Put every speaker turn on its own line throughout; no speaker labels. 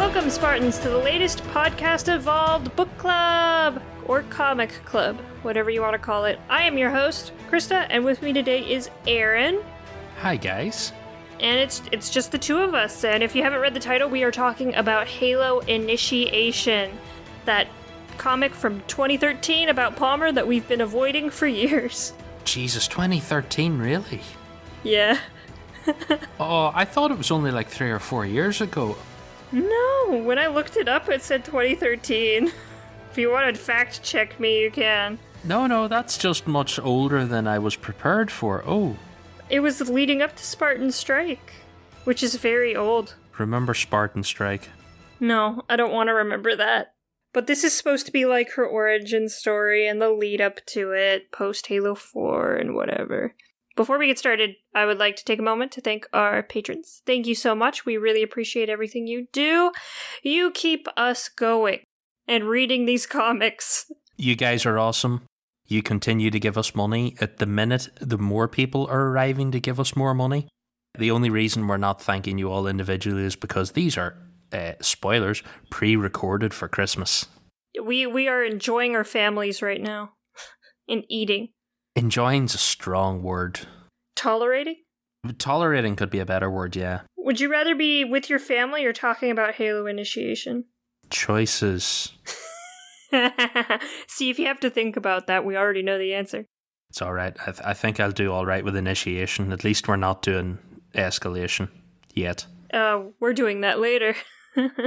Welcome, Spartans, to the latest podcast evolved book club, or comic club, whatever you want to call it. I am your host, Krista, and with me today is Aaron.
Hi, guys.
And it's just the two of us, and if you haven't read the title, we are talking about Halo Initiation, that comic from 2013 about Palmer that we've been avoiding for years.
Jesus, 2013, really?
Yeah.
Oh, I thought it was only like 3 or 4 years ago.
No, when I looked it up, it said 2013. If you want to fact check me, you can.
No, that's just much older than I was prepared for. Oh.
It was leading up to Spartan Strike, which is very old.
Remember Spartan Strike?
No, I don't want to remember that. But this is supposed to be like her origin story and the lead up to it, post Halo 4 and whatever. Before we get started, I would like to take a moment to thank our patrons. Thank you so much. We really appreciate everything you do. You keep us going and reading these comics.
You guys are awesome. You continue to give us money. At the minute, the more people are arriving to give us more money. The only reason we're not thanking you all individually is because these are, spoilers, pre-recorded for Christmas.
We are enjoying our families right now. And eating.
Enjoying's a strong word.
Tolerating?
Tolerating could be a better word, yeah.
Would you rather be with your family or talking about Halo Initiation?
Choices.
See, if you have to think about that, we already know the answer.
It's alright. I think I'll do alright with Initiation. At least we're not doing Escalation yet.
We're doing that later.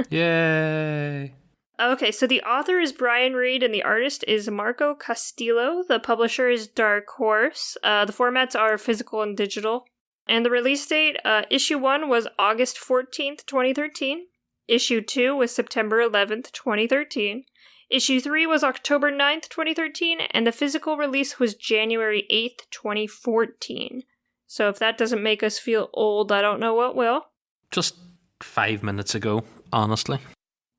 Yay!
Okay, so the author is Brian Reed and the artist is Marco Castillo. The publisher is Dark Horse. The formats are physical and digital. And the release date, issue 1 was August 14th, 2013. Issue 2 was September 11th, 2013. Issue 3 was October 9th, 2013. And the physical release was January 8th, 2014. So if that doesn't make us feel old, I don't know what will.
Just 5 minutes ago, honestly.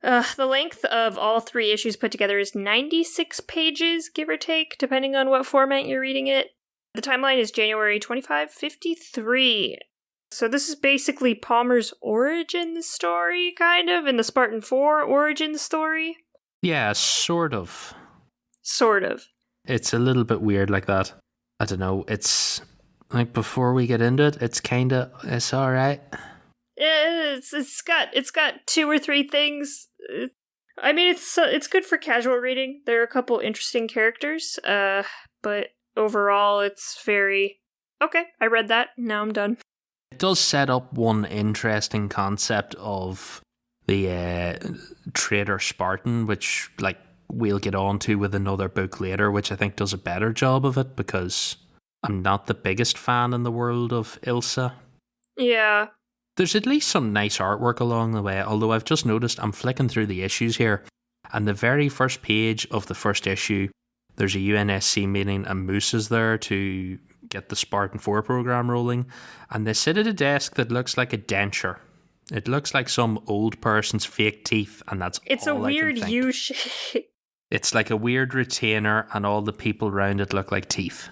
The length of all 3 issues put together is 96 pages, give or take, depending on what format you're reading it. The timeline is January 25, 53. So this is basically Palmer's origin story, kind of, and the Spartan-IV origin story.
Yeah, sort of.
Sort of.
It's a little bit weird like that. I don't know, it's... Like, before we get into it, it's alright.
It's got 2 or 3 things. I mean, it's good for casual reading. There are a couple interesting characters, but overall, it's very okay. I read that. Now I'm done.
It does set up one interesting concept of the traitor Spartan, which like we'll get on to with another book later, which I think does a better job of it because I'm not the biggest fan in the world of Ilsa.
Yeah.
There's at least some nice artwork along the way, although I've just noticed I'm flicking through the issues here, and the very first page of the first issue, there's a UNSC meeting and Moose is there to get the Spartan-IV program rolling, and they sit at a desk that looks like a denture. It looks like some old person's fake teeth, and that's
it's
all
a
I
weird
can think.
U-shape.
It's like a weird retainer, and all the people around it look like teeth.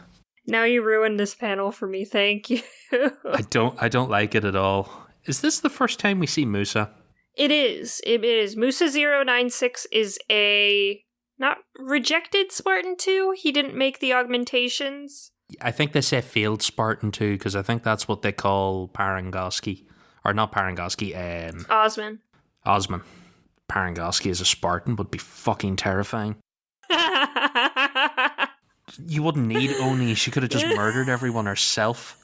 Now you ruined this panel for me, thank you.
I don't like it at all. Is this the first time we see Musa?
It is. Musa 096 is a not rejected Spartan 2. He didn't make the augmentations.
I think they say failed Spartan 2 because I think that's what they call Parangoski. Or not Parangoski,
Osman.
Parangoski as a Spartan would be fucking terrifying. You wouldn't need Oni. She could have just murdered everyone herself.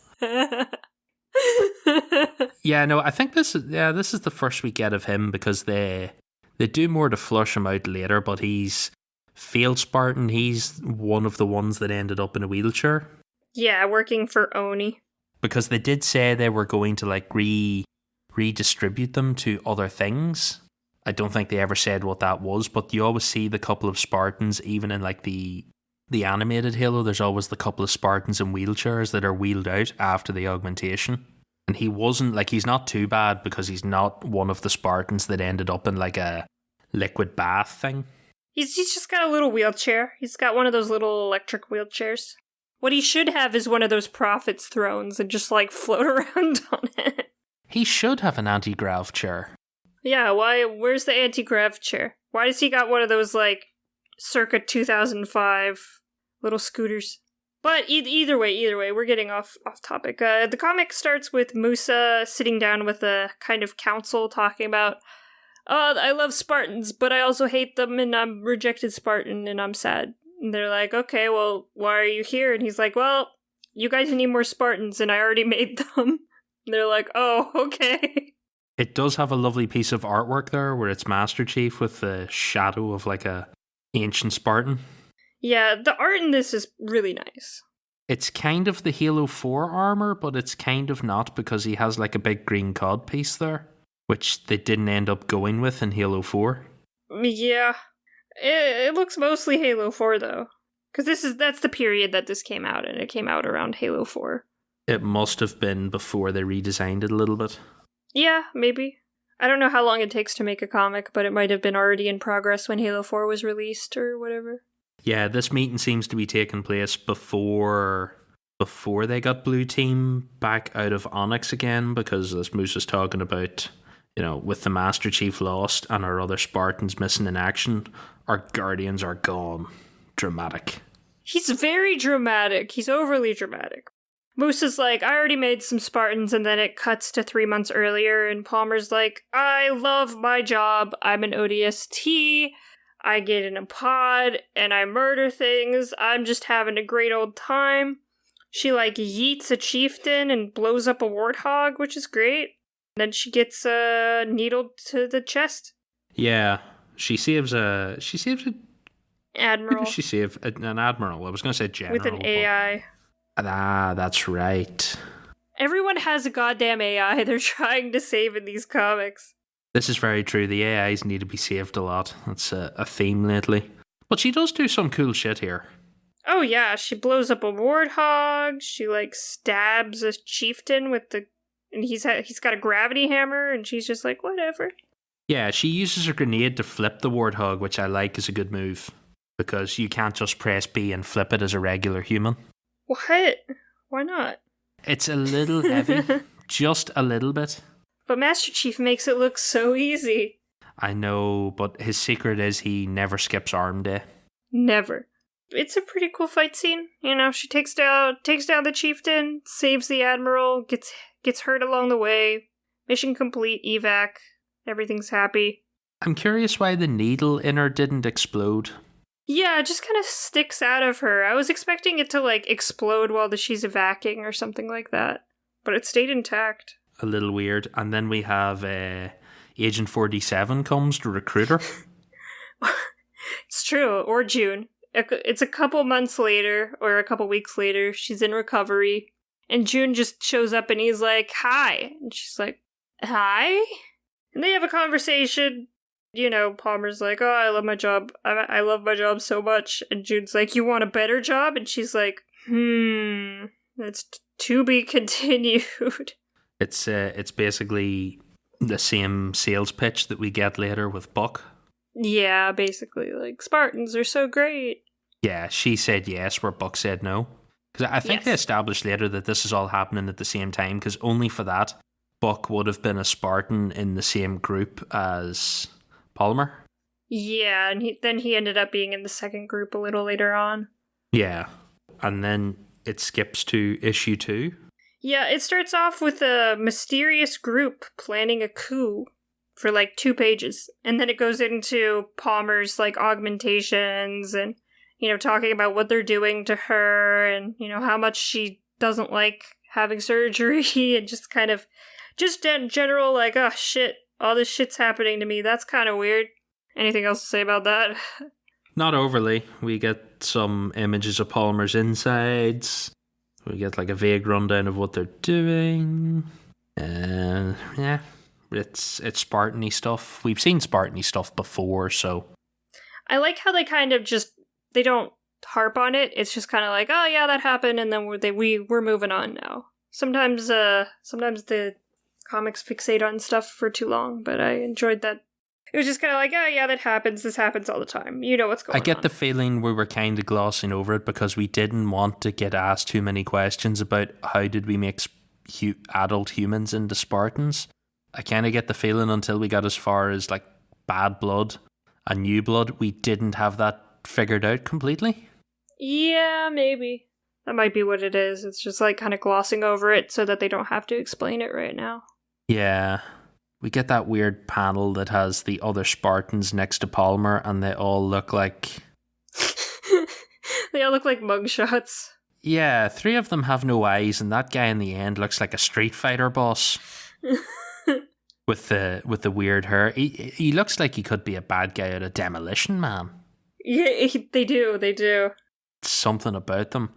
Yeah, no, I think this is the first we get of him because they do more to flush him out later, but he's failed Spartan. He's one of the ones that ended up in a wheelchair.
Yeah, working for Oni.
Because they did say they were going to like redistribute them to other things. I don't think they ever said what that was, but you always see the couple of Spartans, even in like the animated Halo, there's always the couple of Spartans in wheelchairs that are wheeled out after the augmentation. And he's not too bad because he's not one of the Spartans that ended up in like a liquid bath thing.
He's just got a little wheelchair. He's got one of those little electric wheelchairs. What he should have is one of those Prophet's thrones and just like float around on it.
He should have an anti-grav chair.
Yeah, why? Where's the anti-grav chair? Why does he got one of those, like, circa 2005 little scooters? But either way, we're getting off topic. The comic starts with Musa sitting down with a kind of council talking about, oh, I love Spartans, but I also hate them, and I'm rejected Spartan, and I'm sad. And they're like, okay, well, why are you here? And he's like, well, you guys need more Spartans, and I already made them. And they're like, oh, okay.
It does have a lovely piece of artwork there where it's Master Chief with the shadow of like a ancient Spartan.
Yeah, the art in this is really nice.
It's kind of the Halo 4 armor, but it's kind of not because he has like a big green cod piece there, which they didn't end up going with in Halo 4.
Yeah. It looks mostly Halo 4 though. Because that's the period that this came out, and it came out around Halo 4.
It must have been before they redesigned it a little bit.
Yeah, maybe. I don't know how long it takes to make a comic, but it might have been already in progress when Halo 4 was released or whatever.
Yeah, this meeting seems to be taking place before they got Blue Team back out of Onyx again, because as Moose is talking about, with the Master Chief lost and our other Spartans missing in action, our Guardians are gone. Dramatic.
He's very dramatic. He's overly dramatic. Moose is like, I already made some Spartans, and then it cuts to 3 months earlier, and Palmer's like, I love my job. I'm an ODST. I get in a pod, and I murder things. I'm just having a great old time. She, like, yeets a chieftain and blows up a warthog, which is great. Then she gets needled to the chest.
Yeah, she saves a
admiral.
Who does she save? An admiral. I was going to say general.
With an AI.
That's right.
Everyone has a goddamn AI they're trying to save in these comics.
This is very true. The AIs need to be saved a lot. That's a theme lately. But she does do some cool shit here.
Oh yeah, she blows up a warthog. She like stabs a chieftain with and he's got a gravity hammer, and she's just like, whatever.
Yeah, she uses a grenade to flip the warthog, which I like is a good move, because you can't just press B and flip it as a regular human.
What? Why not?
It's a little heavy, just a little bit.
But Master Chief makes it look so easy.
I know, but his secret is he never skips arm day.
Never. It's a pretty cool fight scene. She takes down the chieftain, saves the admiral, gets hurt along the way. Mission complete, evac. Everything's happy.
I'm curious why the needle in her didn't explode.
Yeah, it just kind of sticks out of her. I was expecting it to, like, explode while she's evacing or something like that. But it stayed intact.
A little weird. And then we have Agent 47 comes to recruit her.
It's true. Or June. It's a couple months later, or a couple weeks later. She's in recovery. And June just shows up and he's like, hi. And she's like, hi? And they have a conversation. Palmer's like, oh, I love my job. I love my job so much. And June's like, you want a better job? And she's like, that's to be continued.
It's basically the same sales pitch that we get later with Buck.
Yeah, basically, like, Spartans are so great.
Yeah, she said yes, where Buck said no. Because I think they established later that this is all happening at the same time, because only for that, Buck would have been a Spartan in the same group as Palmer.
Yeah, and then he ended up being in the second group a little later on.
Yeah, and then it skips to issue 2.
Yeah, it starts off with a mysterious group planning a coup for like 2 pages. And then it goes into Palmer's like augmentations and, talking about what they're doing to her and, how much she doesn't like having surgery and just kind of, just general like, oh shit, all this shit's happening to me. That's kind of weird. Anything else to say about that?
Not overly. We get some images of Palmer's insides. We get like a vague rundown of what they're doing. Yeah, it's Spartan-y stuff. We've seen Spartan-y stuff before, so. I
like how they kind of just, they don't harp on it. It's just kind of like, oh yeah, that happened, and then we're moving on now. Sometimes the comics fixate on stuff for too long, but I enjoyed that. It was just kind of like, oh yeah, that happens. This happens all the time. You know what's going on.
I get the feeling we were kind of glossing over it because we didn't want to get asked too many questions about how did we make adult humans into Spartans. I kind of get the feeling until we got as far as like Bad Blood and New Blood, we didn't have that figured out completely.
Yeah, maybe. That might be what it is. It's just like kind of glossing over it so that they don't have to explain it right now.
Yeah. We get that weird panel that has the other Spartans next to Palmer and they all look like...
They all look like mugshots.
Yeah, 3 of them have no eyes and that guy in the end looks like a Street Fighter boss. with the weird hair. He looks like he could be a bad guy out of Demolition Man.
Yeah, they do.
Something about them.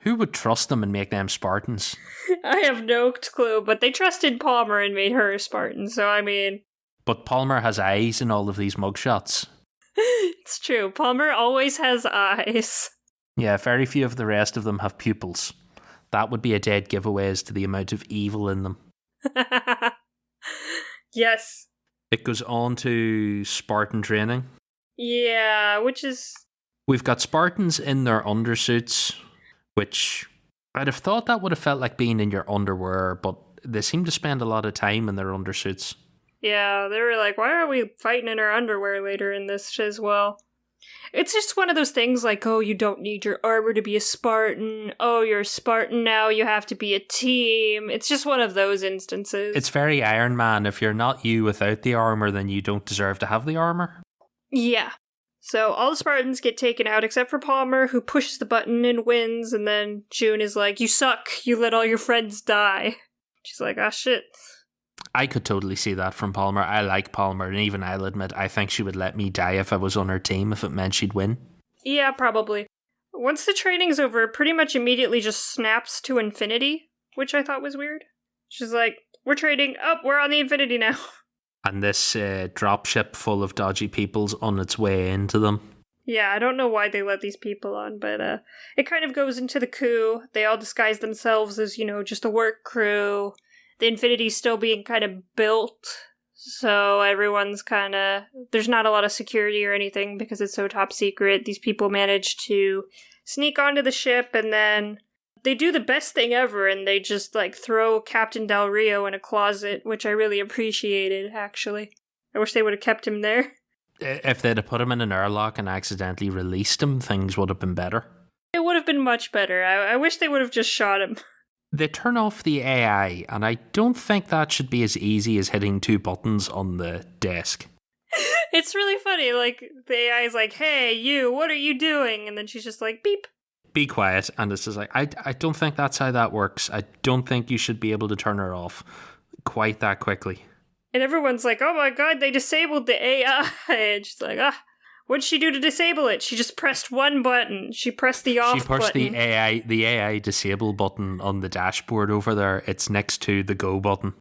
Who would trust them and make them Spartans?
I have no clue, but they trusted Palmer and made her a Spartan, so I mean...
But Palmer has eyes in all of these mugshots.
It's true. Palmer always has eyes.
Yeah, very few of the rest of them have pupils. That would be a dead giveaway as to the amount of evil in them.
Yes.
It goes on to Spartan training.
Yeah, which is...
We've got Spartans in their undersuits, which I'd have thought that would have felt like being in your underwear, but they seem to spend a lot of time in their undersuits.
Yeah, they were like, why are we fighting in our underwear later in this as well? It's just one of those things like, oh, you don't need your armor to be a Spartan. Oh, you're a Spartan now, you have to be a team. It's just one of those instances.
It's very Iron Man. If you're not you without the armor, then you don't deserve to have the armor.
Yeah. So all the Spartans get taken out except for Palmer, who pushes the button and wins, and then June is like, you suck, you let all your friends die. She's like, ah, shit.
I could totally see that from Palmer. I like Palmer, and even I'll admit I think she would let me die if I was on her team if it meant she'd win.
Yeah, probably. Once the training's over, it pretty much immediately just snaps to Infinity, which I thought was weird. She's like, we're trading. Oh, we're on the Infinity now.
And this dropship full of dodgy people's on its way into them.
Yeah, I don't know why they let these people on, but it kind of goes into the coup. They all disguise themselves as, just a work crew. The Infinity's still being kind of built, so everyone's kind of... There's not a lot of security or anything because it's so top secret. These people manage to sneak onto the ship, and then they do the best thing ever, and they just, throw Captain Del Rio in a closet, which I really appreciated, actually. I wish they would have kept him there.
If they'd have put him in an airlock and accidentally released him, things would have been better.
It would have been much better. I wish they would have just shot him.
They turn off the AI, and I don't think that should be as easy as hitting 2 buttons on the desk.
It's really funny, the AI is like, hey, you, what are you doing? And then she's just like, beep.
Be quiet, and it's just like, I don't think that's how that works. I don't think you should be able to turn her off quite that quickly.
And everyone's like, oh my god, they disabled the AI. And she's like, what'd she do to disable it? She just pressed one button. She pressed the off button. She pushed
the AI disable button on the dashboard over there. It's next to the go button.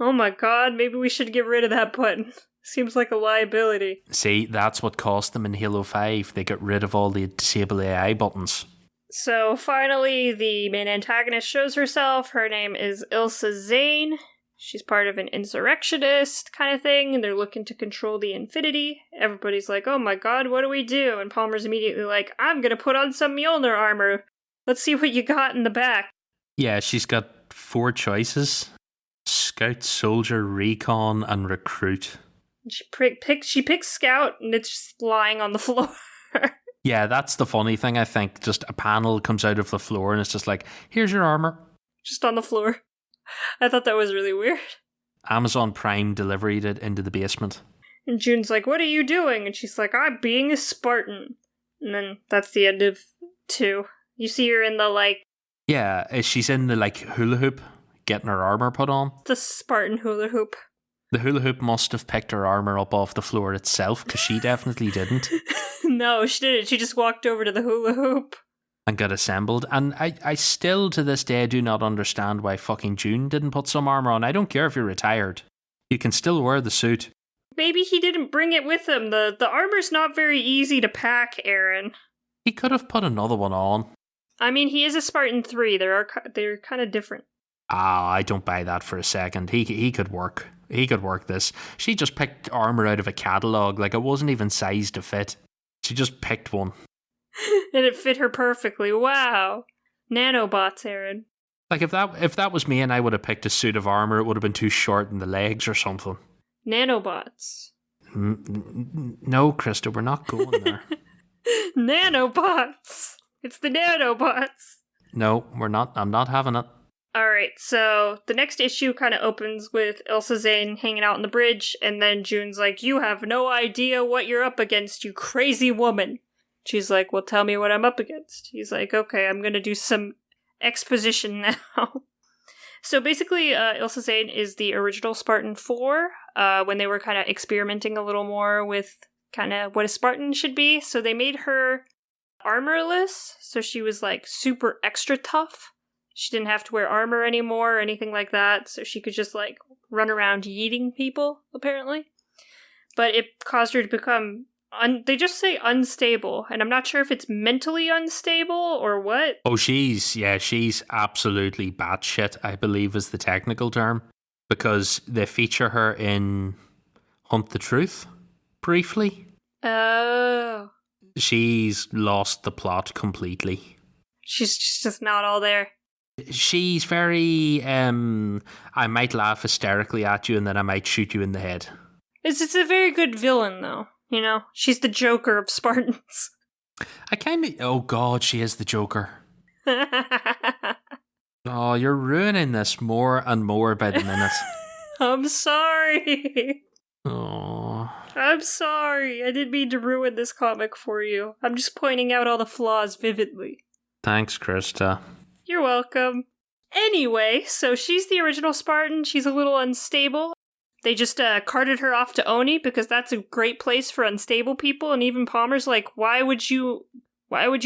Oh my god, maybe we should get rid of that button. Seems like a liability.
See, that's what cost them in Halo 5. They got rid of all the disable AI buttons.
So finally, the main antagonist shows herself. Her name is Ilsa Zane. She's part of an insurrectionist kind of thing, and they're looking to control the Infinity. Everybody's like, oh my god, what do we do? And Palmer's immediately like, I'm gonna put on some Mjolnir armor. Let's see what you got in the back. Yeah,
she's got 4 choices. Scout, Soldier, Recon, and Recruit.
She picks Scout, and it's just lying on the floor.
Yeah, that's the funny thing, I think. Just a panel comes out of the floor, and it's just like, here's your armor.
Just on the floor. I thought that was really weird.
Amazon Prime deliveried it into the basement.
And June's like, what are you doing? And she's like, I'm being a Spartan. And then that's the end of 2. You see her in the,
Yeah, she's in the, hula hoop, getting her armor put on.
The Spartan hula hoop.
The hula hoop must have picked her armor up off the floor itself, because she definitely didn't.
No, she didn't. She just walked over to the hula hoop.
And got assembled. And I still, to this day, do not understand why fucking June didn't put some armor on. I don't care if you're retired. You can still wear the suit.
Maybe he didn't bring it with him. The armor's not very easy to pack, Aaron.
He could have put another one on.
I mean, he is a Spartan-III. They're kind of different.
I don't buy that for a second. He could work. He could work this. She just picked armor out of a catalogue. It wasn't even sized to fit. She just picked one.
And it fit her perfectly. Wow. Nanobots, Aaron.
Like if that was me and I would have picked a suit of armor, it would have been too short in the legs or something.
Nanobots.
No, Krista, we're not going there.
Nanobots. It's the nanobots.
No, we're not. I'm not having it.
Alright, so the next issue kind of opens with Ilsa Zane hanging out on the bridge, and then June's like, "You have no idea what you're up against, you crazy woman." She's like, "Well, tell me what I'm up against." He's like, "Okay, I'm gonna do some exposition now." So basically, Ilsa Zane is the original Spartan-IV, when they were kind of experimenting a little more with kind of what a Spartan should be. So they made her armorless, so she was like super extra tough. She didn't have to wear armor anymore or anything like that, so she could just like run around yeeting people, apparently. But it caused her to become, they just say unstable, and I'm not sure if it's mentally unstable or what.
Oh, she's absolutely batshit, I believe is the technical term, because they feature her in Hunt the Truth, briefly.
Oh.
She's lost the plot completely.
She's just not all there.
She's very, I might laugh hysterically at you and then I might shoot you in the head.
It's a very good villain, though. You know, she's the Joker of Spartans.
Oh God, she is the Joker. Oh, you're ruining this more and more by the minute.
I'm sorry.
Oh.
I'm sorry. I didn't mean to ruin this comic for you. I'm just pointing out all the flaws vividly.
Thanks, Krista.
You're welcome. Anyway, so she's the original Spartan. She's a little unstable. They just carted her off to Oni because that's a great place for unstable people. And even Palmer's like, why would you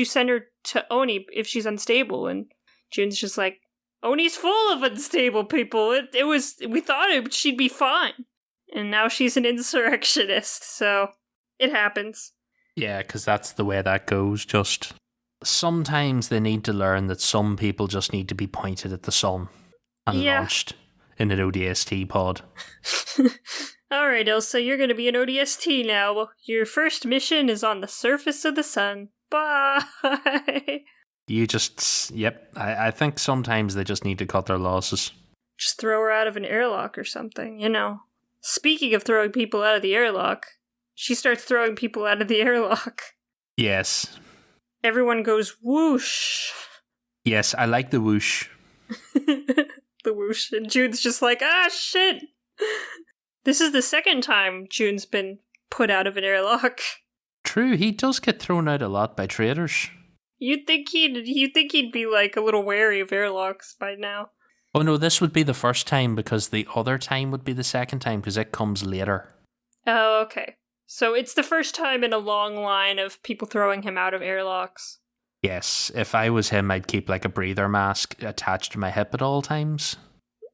send her to Oni if she's unstable? And June's just like, Oni's full of unstable people. We thought she'd be fine. And now she's an insurrectionist, so it happens.
Yeah, because that's the way that goes. Just sometimes they need to learn that some people just need to be pointed at the sun and launched in an ODST pod.
Alright, Ilsa, you're going to be an ODST now. Your first mission is on the surface of the sun. Bye!
I think sometimes they just need to cut their losses.
Just throw her out of an airlock or something, you know. Speaking of throwing people out of the airlock, she starts throwing people out of the airlock.
Yes.
Everyone goes whoosh.
Yes, I like the whoosh.
The whoosh. And June's just like, shit! This is the second time June's been put out of an airlock.
True, he does get thrown out a lot by traders.
You'd think he'd be like a little wary of airlocks by now.
Oh no, this would be the first time because the other time would be the second time because it comes later.
Oh, okay. So it's the first time in a long line of people throwing him out of airlocks.
Yes, if I was him, I'd keep like a breather mask attached to my hip at all times.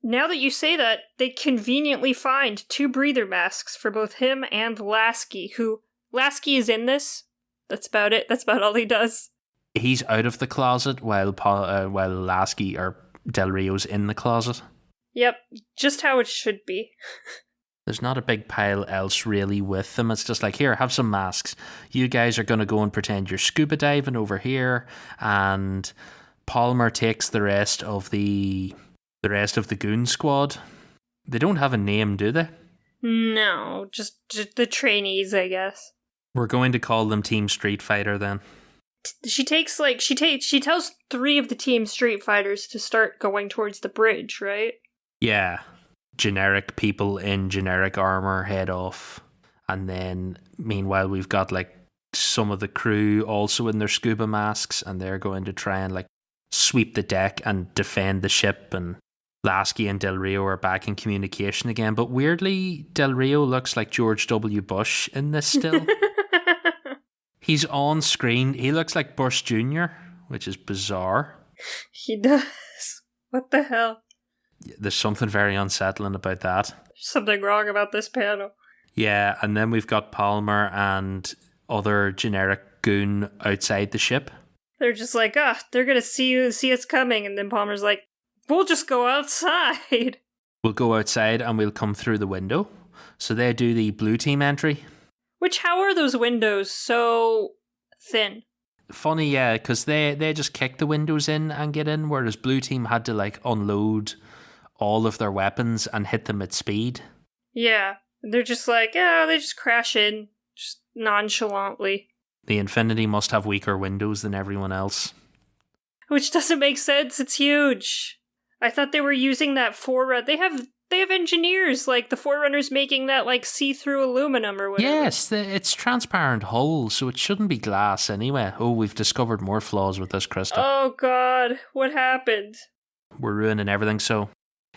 Now that you say that, they conveniently find 2 breather masks for both him and Lasky, who... Lasky is in this. That's about it. That's about all he does.
He's out of the closet while Lasky or Del Rio's in the closet.
Yep, just how it should be.
There's not a big pile else really with them. It's just like, here, have some masks. You guys are going to go and pretend you're scuba diving over here, and Palmer takes the rest of the goon squad. They don't have a name, do they?
No, just the trainees, I guess.
We're going to call them Team Street Fighter then.
She tells 3 of the Team Street Fighters to start going towards the bridge, right?
Yeah. Generic people in generic armor head off. And then, meanwhile, we've got like some of the crew also in their scuba masks, and they're going to try and like sweep the deck and defend the ship. And Lasky and Del Rio are back in communication again. But weirdly, Del Rio looks like George W. Bush in this still. He's on screen. He looks like Bush Jr., which is bizarre.
He does. What the hell?
There's something very unsettling about that.
There's something wrong about this panel.
Yeah, and then we've got Palmer and other generic goon outside the ship.
They're just like, they're gonna see us coming, and then Palmer's like, we'll just go outside.
We'll go outside and we'll come through the window. So they do the blue team entry.
Which, how are those windows so thin?
Funny, yeah, because they just kick the windows in and get in, whereas blue team had to like unload all of their weapons and hit them at speed.
Yeah, they're just like, yeah, they just crash in, just nonchalantly.
The Infinity must have weaker windows than everyone else.
Which doesn't make sense, it's huge. I thought they were using that Forerunner. They have engineers, like the Forerunners making that like see-through aluminum or whatever.
Yes, it's transparent hull, so it shouldn't be glass anyway. Oh, we've discovered more flaws with this, Krista.
Oh god, what happened?
We're ruining everything, so...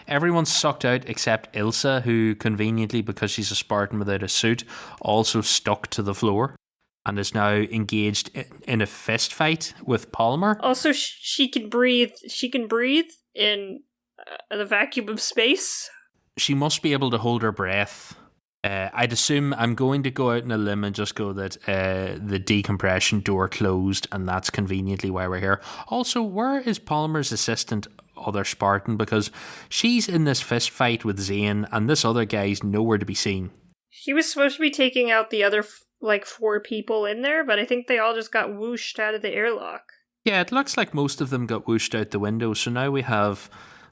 Everyone's sucked out except Ilsa, who conveniently, because she's a Spartan without a suit, also stuck to the floor and is now engaged in a fist fight with Palmer.
Also, she can breathe. She can breathe in the vacuum of space.
She must be able to hold her breath. I'd assume I'm going to go out on a limb and just go that the decompression door closed, and that's conveniently why we're here. Also, where is Palmer's assistant, other Spartan? Because she's in this fist fight with Zane, and this other guy's nowhere to be seen.
He was supposed to be taking out the other, 4 people in there, but I think they all just got whooshed out of the airlock.
Yeah, it looks like most of them got whooshed out the window, so now we have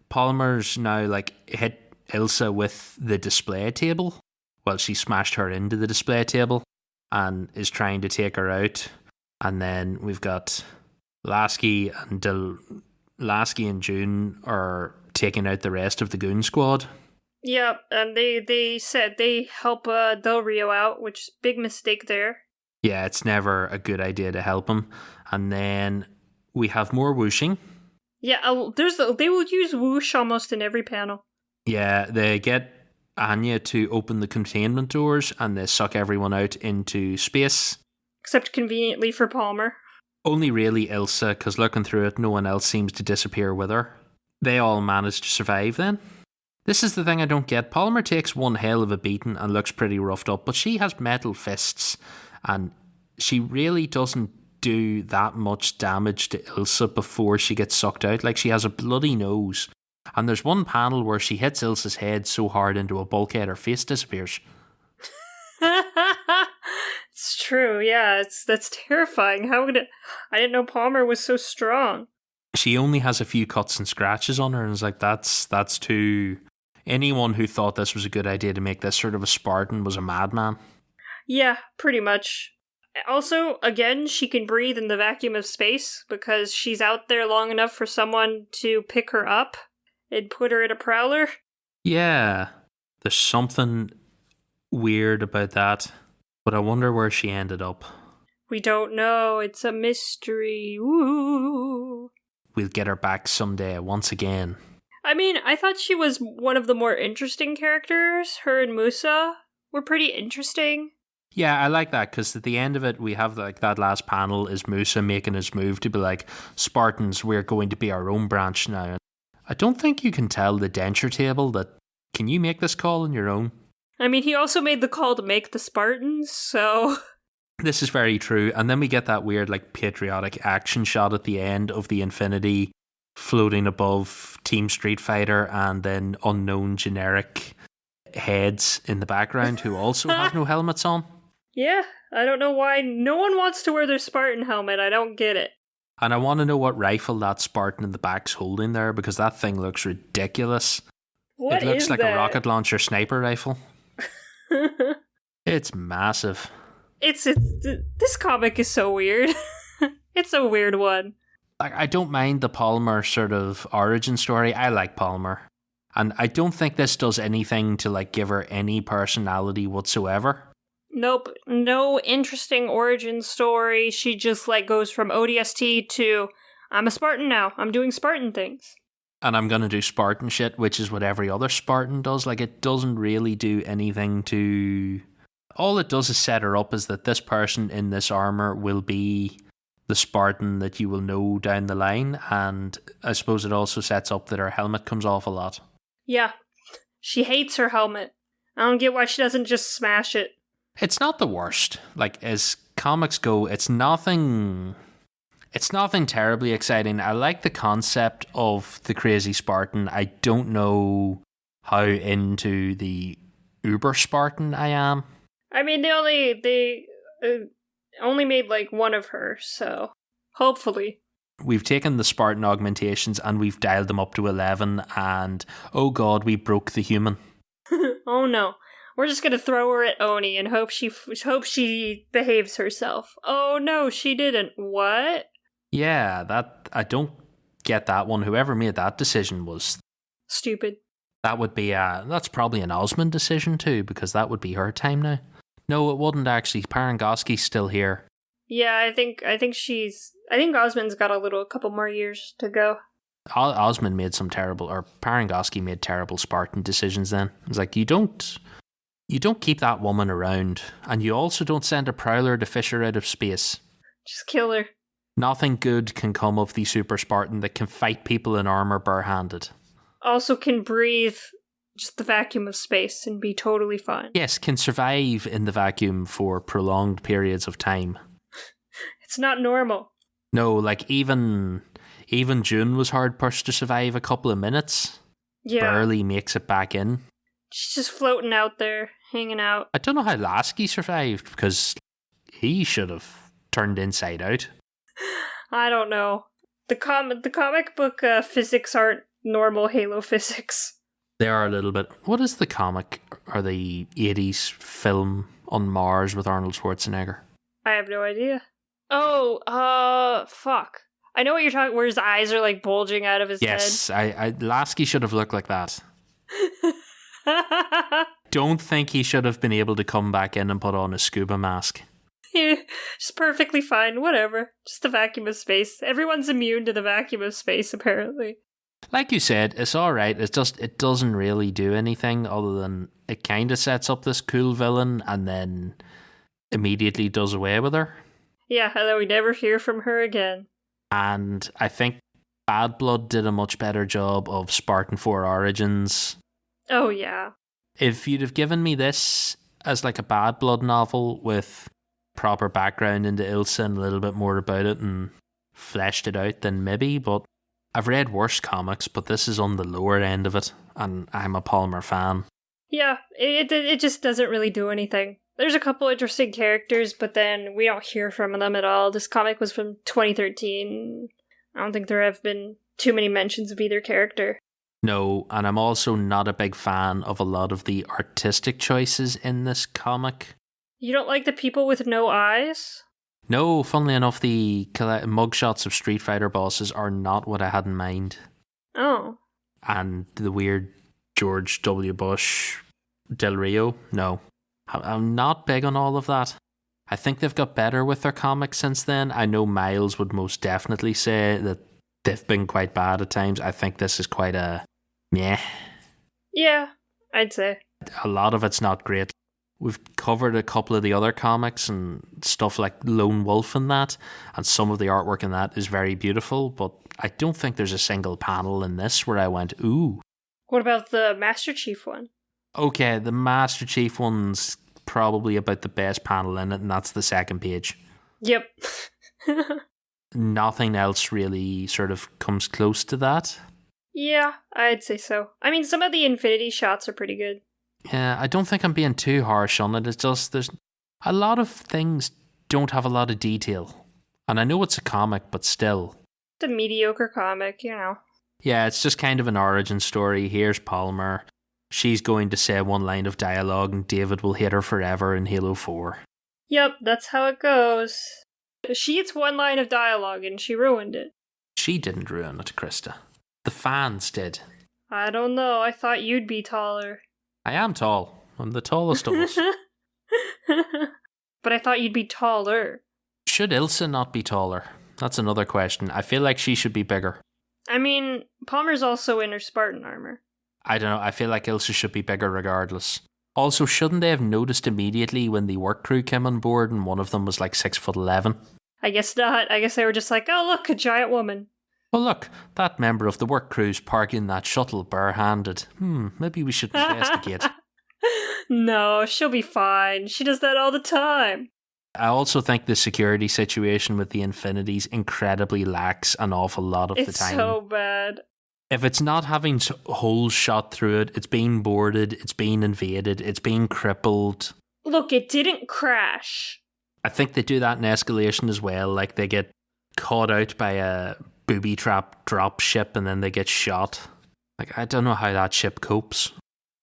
Palmer's now, hit Ilsa with the display table. Well, she smashed her into the display table and is trying to take her out. And then we've got Lasky and June are taking out the rest of the goon squad.
Yep, and they said they help Del Rio out, which is a big mistake there.
Yeah, it's never a good idea to help him. And then we have more whooshing.
Yeah, they will use whoosh almost in every panel.
Yeah, they get Anya to open the containment doors and they suck everyone out into space.
Except conveniently for Palmer.
Only really Ilsa, because looking through it, no one else seems to disappear with her. They all manage to survive then. This is the thing I don't get. Palmer takes one hell of a beating and looks pretty roughed up, but she has metal fists and she really doesn't do that much damage to Ilsa before she gets sucked out. Like, she has a bloody nose. And there's one panel where she hits Ilsa's head so hard into a bulkhead her face disappears.
It's true, yeah. That's terrifying. I didn't know Palmer was so strong.
She only has a few cuts and scratches on her, and it's like, that's too... Anyone who thought this was a good idea to make this sort of a Spartan was a madman.
Yeah, pretty much. Also, again, she can breathe in the vacuum of space because she's out there long enough for someone to pick her up and put her in a prowler.
Yeah, there's something weird about that, but I wonder where she ended up.
We don't know. It's a mystery. Ooh.
We'll get her back someday, once again.
I mean, I thought she was one of the more interesting characters. Her and Musa were pretty interesting.
Yeah, I like that, because at the end of it, we have that last panel is Musa making his move to be like, Spartans, we're going to be our own branch now. I don't think you can tell the denture table that, can you make this call on your own?
I mean, he also made the call to make the Spartans, so...
This is very true. And then we get that weird, patriotic action shot at the end of the Infinity floating above Team Street Fighter and then unknown generic heads in the background who also have no helmets on.
Yeah, I don't know why no one wants to wear their Spartan helmet. I don't get it.
And I want to know what rifle that Spartan in the back's holding there, because that thing looks ridiculous.
What
it looks
is
like
that?
A rocket launcher sniper rifle. It's massive.
This comic is so weird. It's a weird one.
I don't mind the Palmer sort of origin story. I like Palmer. And I don't think this does anything to give her any personality whatsoever.
Nope. No interesting origin story. She just goes from ODST to I'm a Spartan now. I'm doing Spartan things.
And I'm going to do Spartan shit, which is what every other Spartan does. It doesn't really do anything to... All it does is set her up as that this person in this armor will be the Spartan that you will know down the line, and I suppose it also sets up that her helmet comes off a lot.
Yeah. She hates her helmet. I don't get why she doesn't just smash it.
It's not the worst. As comics go, it's nothing terribly exciting. I like the concept of the crazy Spartan. I don't know how into the Uber Spartan I am.
I mean, they only made one of her, so... Hopefully.
We've taken the Spartan augmentations and we've dialed them up to 11 and, oh god, we broke the human.
Oh no. We're just gonna throw her at Oni and hope she behaves herself. Oh no, she didn't. What?
Yeah, I don't get that one. Whoever made that decision was...
Stupid.
That would be that's probably an Osmond decision too, because that would be her time now. No, it wouldn't actually. Parangoski's still here.
Yeah, I think Osmond's got a couple more years to go.
Osmond made some terrible, or Parangoski made terrible Spartan decisions then. It's like, you don't keep that woman around, and you also don't send a prowler to fish her out of space.
Just kill her.
Nothing good can come of the super Spartan that can fight people in armor barehanded.
Also can breathe just the vacuum of space and be totally fine.
Yes, can survive in the vacuum for prolonged periods of time.
It's not normal.
No, like even June was hard pushed to survive a couple of minutes.
Yeah.
Barely makes it back in.
She's just floating out there, hanging out.
I don't know how Lasky survived, because he should have turned inside out.
I don't know. The comic book physics aren't normal Halo physics.
They are a little bit. What is the comic or the 80s film on Mars with Arnold Schwarzenegger?
I have no idea. Oh, fuck. I know what you're talking, where his eyes are like bulging out of his head.
Yes, Lasky should have looked like that. Don't think he should have been able to come back in and put on a scuba mask.
Yeah, just perfectly fine, whatever. Just the vacuum of space. Everyone's immune to the vacuum of space, apparently.
Like you said, it's alright. It's just, it doesn't really do anything other than it kind of sets up this cool villain and then immediately does away with her.
Yeah, and then we never hear from her again.
And I think Bad Blood did a much better job of Spartan-IV Origins.
Oh, yeah.
If you'd have given me this as like a Bad Blood novel with proper background into Ilsa and a little bit more about it and fleshed it out, then maybe, but I've read worse comics, but this is on the lower end of it, and I'm a Palmer fan.
Yeah, it just doesn't really do anything. There's a couple interesting characters, but then we don't hear from them at all. This comic was from 2013. I don't think there have been too many mentions of either character.
No, and I'm also not a big fan of a lot of the artistic choices in this comic.
You don't like the people with no eyes?
No, funnily enough, the mugshots of Street Fighter bosses are not what I had in mind.
Oh.
And the weird George W. Bush Del Rio, no. I'm not big on all of that. I think they've got better with their comics since then. I know Miles would most definitely say that they've been quite bad at times. I think this is quite a meh.
Yeah, I'd say.
A lot of it's not great. We've covered a couple of the other comics and stuff like Lone Wolf and that, and some of the artwork in that is very beautiful, but I don't think there's a single panel in this where I went, ooh.
What about the Master Chief one?
Okay, the Master Chief one's probably about the best panel in it, and that's the second page.
Yep.
Nothing else really sort of comes close to that.
Yeah, I'd say so. I mean, some of the Infinity shots are pretty good.
Yeah, I don't think I'm being too harsh on it. It's just, there's a lot of things don't have a lot of detail. And I know it's a comic, but still.
It's a mediocre comic, you know.
Yeah, it's just kind of an origin story. Here's Palmer. She's going to say one line of dialogue and David will hate her forever in Halo 4.
Yep, that's how it goes. She gets one line of dialogue and she ruined it.
She didn't ruin it, Krista. The fans did.
I don't know, I thought you'd be taller.
I am tall. I'm the tallest of us.
But I thought you'd be taller.
Should Ilsa not be taller? That's another question. I feel like she should be bigger.
I mean, Palmer's also in her Spartan armor.
I don't know. I feel like Ilsa should be bigger regardless. Also, shouldn't they have noticed immediately when the work crew came on board and one of them was like 6'11"?
I guess not. I guess they were just like, oh look, a giant woman.
Well, look, that member of the work crew's parking that shuttle barehanded. Maybe we should investigate.
No, she'll be fine. She does that all the time.
I also think the security situation with the Infinities incredibly lacks an awful lot of the time.
It's so bad.
If it's not having holes shot through it, it's being boarded, it's being invaded, it's being crippled.
Look, it didn't crash.
I think they do that in Escalation as well. Like, they get caught out by a booby trap drop ship and then they get shot. Like, I don't know how that ship copes.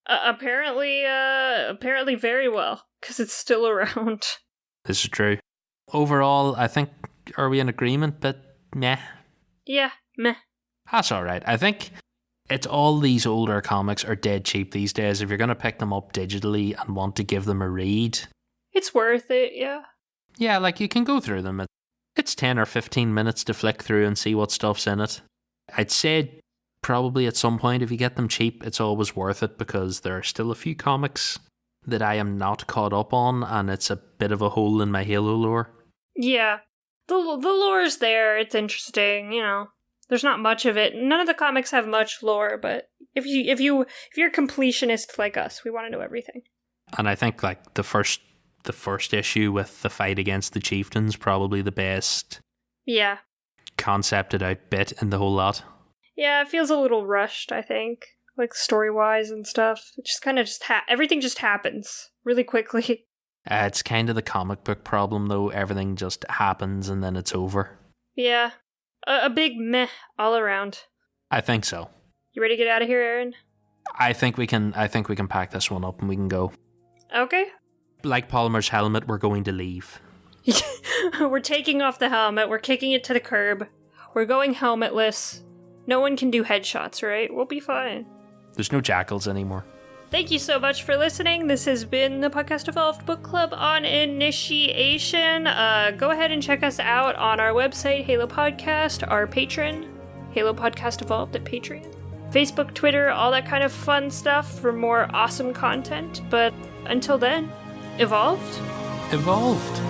Apparently very well, because it's still around.
This is true. Overall, I think, are we in agreement? But meh.
Yeah, meh.
That's alright. I think it's all these older comics are dead cheap these days. If you're going to pick them up digitally and want to give them a read,
it's worth it, yeah.
Yeah, like you can go through them. It's 10 or 15 minutes to flick through and see what stuff's in it. I'd say probably at some point if you get them cheap, it's always worth it because there are still a few comics that I am not caught up on and it's a bit of a hole in my Halo lore.
Yeah. The lore's there, it's interesting, you know. There's not much of it. None of the comics have much lore, but if you're a completionist like us, we want to know everything.
And I think like the first issue with the fight against the chieftains probably the best.
Yeah.
Concepted out bit in the whole lot.
Yeah, it feels a little rushed, I think. Like story-wise and stuff. It just kind of everything just happens really quickly.
It's kind of the comic book problem though. Everything just happens and then it's over.
Yeah. A big meh all around.
I think so.
You ready to get out of here, Aaron?
I think we can pack this one up and we can go.
Okay.
Like Palmer's helmet, we're going to leave.
We're taking off the helmet. We're kicking it to the curb. We're going helmetless. No one can do headshots, right? We'll be fine.
There's no jackals anymore.
Thank you so much for listening. This has been the Podcast Evolved Book Club on Initiation. Go ahead and check us out on our website, Halo Podcast, our patron, Halo Podcast Evolved at Patreon, Facebook, Twitter, all that kind of fun stuff for more awesome content. But until then, evolved?
Evolved.